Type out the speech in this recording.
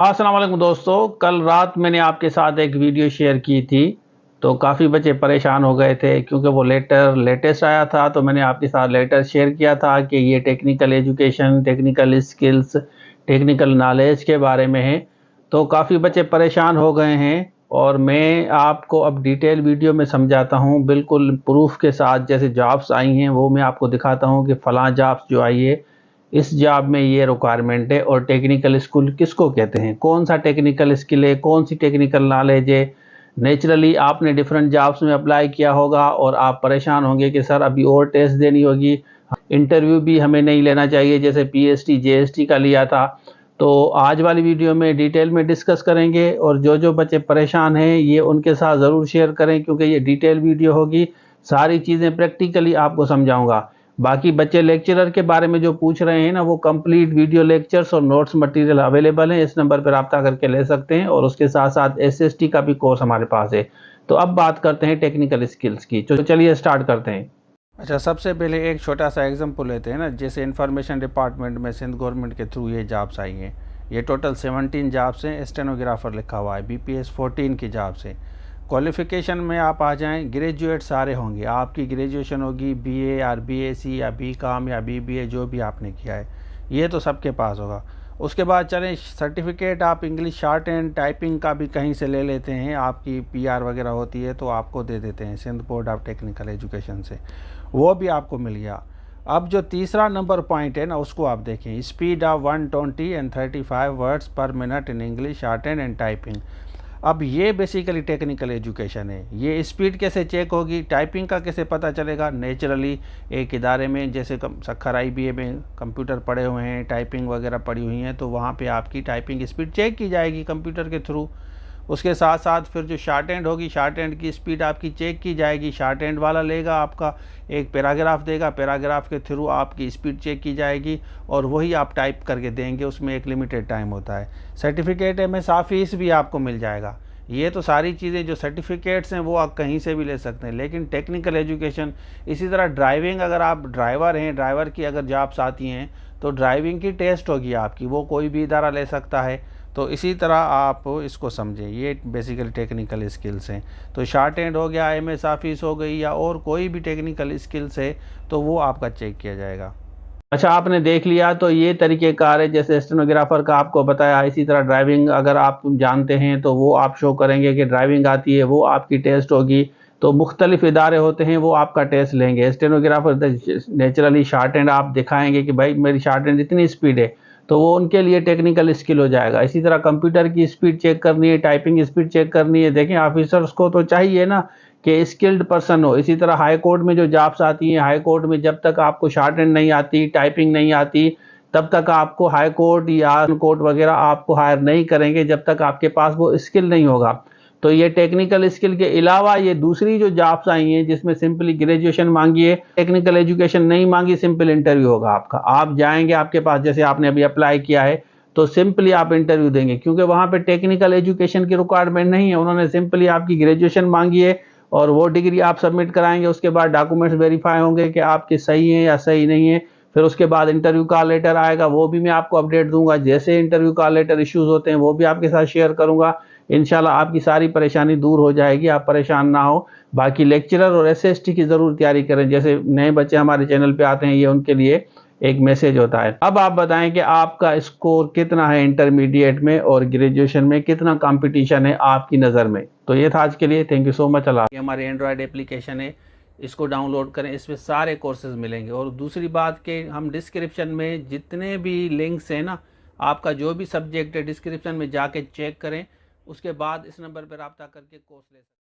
अस्सलाम वालेकुम दोस्तों, कल रात मैंने आपके साथ एक वीडियो शेयर की थी। तो काफ़ी बच्चे परेशान हो गए थे क्योंकि वो लेटेस्ट आया था। तो मैंने आपके साथ लेटर शेयर किया था कि ये technical education, technical skills, technical knowledge के बारे में है। तो काफ़ी बच्चे परेशान हो गए हैं और मैं आपको अब डिटेल वीडियो में समझाता हूँ, बिल्कुल प्रूफ के साथ। जैसे जॉब्स आई हैं वो मैं आपको दिखाता हूँ कि फ़लाँ जॉब्स जो आई है, इस जॉब में ये रिक्वायरमेंट है। और टेक्निकल स्किल किसको कहते हैं, कौन सा टेक्निकल स्किल है, कौन सी टेक्निकल नॉलेज है। नेचुरली आपने डिफरेंट जॉब्स में अप्लाई किया होगा और आप परेशान होंगे कि सर अभी और टेस्ट देनी होगी, इंटरव्यू भी हमें नहीं लेना चाहिए जैसे पीएसटी जेएसटी का लिया था। तो आज वाली वीडियो में डिटेल में डिस्कस करेंगे और जो जो बच्चे परेशान हैं ये उनके साथ ज़रूर शेयर करें क्योंकि ये डिटेल वीडियो होगी। सारी चीज़ें प्रैक्टिकली आपको समझाऊंगा। बाकी बच्चे लेक्चरर के बारे में जो पूछ रहे हैं ना, वो कंप्लीट वीडियो लेक्चर्स और नोट्स मटेरियल अवेलेबल हैं। इस नंबर पर रब्ता करके ले सकते हैं और उसके साथ साथ एसएसटी का भी कोर्स हमारे पास है। तो अब बात करते हैं टेक्निकल स्किल्स की। तो चलिए स्टार्ट करते हैं। अच्छा, सबसे पहले एक छोटा सा एग्जांपल लेते हैं ना। जैसे इंफॉर्मेशन डिपार्टमेंट में सिंध गवर्नमेंट के थ्रू ये जॉब्स आई हैं। ये टोटल 17 जॉब्स हैं। स्टेनोग्राफर लिखा हुआ है, बीपीएस 14 की जॉब्स हैं। क्वालिफिकेशन में आप आ जाएं, ग्रेजुएट सारे होंगे। आपकी ग्रेजुएशन होगी बीए या बीएससी या बीकॉम या बीबीए, जो भी आपने किया है ये तो सबके पास होगा। उसके बाद चलें, सर्टिफिकेट आप इंग्लिश शॉर्ट एंड टाइपिंग का भी कहीं से ले लेते हैं। आपकी पीआर वगैरह होती है तो आपको दे देते हैं Sindh board of technical education से, वो भी आपको मिल गया। अब जो तीसरा नंबर पॉइंट है ना, उसको आप देखें। स्पीड ऑफ 120 एंड 35 वर्ड्स पर minute in English short and typing. अब ये बेसिकली टेक्निकल एजुकेशन है। ये स्पीड कैसे चेक होगी, टाइपिंग का कैसे पता चलेगा। नेचुरली एक इदारे में जैसे सखर IBA में कंप्यूटर पड़े हुए हैं, टाइपिंग वगैरह पड़ी हुई हैं, तो वहाँ पे आपकी टाइपिंग स्पीड चेक की जाएगी कंप्यूटर के थ्रू। उसके साथ साथ फिर जो शार्ट एंड होगी, शार्ट एंड की स्पीड आपकी चेक की जाएगी। शार्ट एंड वाला लेगा आपका एक पैराग्राफ देगा, पैराग्राफ के थ्रू आपकी स्पीड चेक की जाएगी और वही आप टाइप करके देंगे। उसमें एक लिमिटेड टाइम होता है। सर्टिफिकेट MSA फीस भी आपको मिल जाएगा। ये तो सारी चीज़ें जो सर्टिफिकेट्स हैं वो आप कहीं से भी ले सकते हैं। लेकिन टेक्निकल एजुकेशन, इसी तरह ड्राइविंग, अगर आप ड्राइवर हैं, ड्राइवर की अगर जॉब्स आती हैं तो ड्राइविंग की टेस्ट होगी आपकी, वो कोई भी इदारा ले सकता है। तो इसी तरह आप इसको समझें, ये बेसिकली टेक्निकल स्किल्स हैं। तो शार्ट एंड हो गया, MSA फीस हो गई, या और कोई भी टेक्निकल स्किल्स है तो वो आपका चेक किया जाएगा। अच्छा, आपने देख लिया। तो ये तरीक़ेकार है जैसे स्टेनोग्राफर का आपको बताया। इसी तरह ड्राइविंग अगर आप जानते हैं तो वो आप शो करेंगे कि ड्राइविंग आती है, वो आपकी टेस्ट होगी। तो मुख्तलिफ इदारे होते हैं, वो आपका टेस्ट लेंगे। स्टेनोग्राफर नेचुरली शार्ट हैंड आप दिखाएंगे कि भाई मेरी शार्ट हैंड इतनी स्पीड है, तो वो उनके लिए टेक्निकल स्किल हो जाएगा। इसी तरह कंप्यूटर की स्पीड चेक करनी है, टाइपिंग स्पीड चेक करनी है। देखें, ऑफिसर्स को तो चाहिए ना कि स्किल्ड पर्सन हो। इसी तरह हाई कोर्ट में जो जॉब्स आती हैं, हाई कोर्ट में जब तक आपको शॉर्ट हैंड नहीं आती, टाइपिंग नहीं आती, तब तक आपको हाई कोर्ट या कोर्ट वगैरह आपको हायर नहीं करेंगे जब तक आपके पास वो स्किल नहीं होगा। तो ये टेक्निकल स्किल के अलावा ये दूसरी जो जॉब्स आई हैं जिसमें सिंपली ग्रेजुएशन मांगी है, टेक्निकल एजुकेशन नहीं मांगी, सिंपल इंटरव्यू होगा आपका। आप जाएंगे, आपके पास जैसे आपने अभी अप्लाई किया है तो सिंपली आप इंटरव्यू देंगे क्योंकि वहां पे टेक्निकल एजुकेशन की रिक्वायरमेंट नहीं है। उन्होंने सिंपली आपकी ग्रेजुएशन मांगी है और वो डिग्री आप सबमिट कराएंगे। उसके बाद डॉक्यूमेंट्स वेरीफाई होंगे कि आपके सही हैं या सही नहीं है। फिर उसके बाद इंटरव्यू कॉल लेटर आएगा, वो भी मैं आपको अपडेट दूंगा। जैसे इंटरव्यू कॉल लेटर इश्यूज होते हैं वो भी आपके साथ शेयर करूंगा। इंशाल्लाह आपकी सारी परेशानी दूर हो जाएगी, आप परेशान ना हो। बाकी लेक्चरर और SST की ज़रूर तैयारी करें। जैसे नए बच्चे हमारे चैनल पे आते हैं, ये उनके लिए एक मैसेज होता है। अब आप बताएं कि आपका स्कोर कितना है इंटरमीडिएट में और ग्रेजुएशन में, कितना कंपटीशन है आपकी नज़र में। तो ये था आज के लिए। Thank you so much. Allah. ये हमारी एंड्रॉयड एप्लीकेशन है, इसको डाउनलोड करें। इसमें सारे कोर्सेज मिलेंगे। और दूसरी बात कि हम डिस्क्रिप्शन में जितने भी लिंक्स हैं ना, आपका जो भी सब्जेक्ट है डिस्क्रिप्शन में जाके चेक करें। उसके बाद इस नंबर पर रब्ता करके कोर्स ले सकते हैं।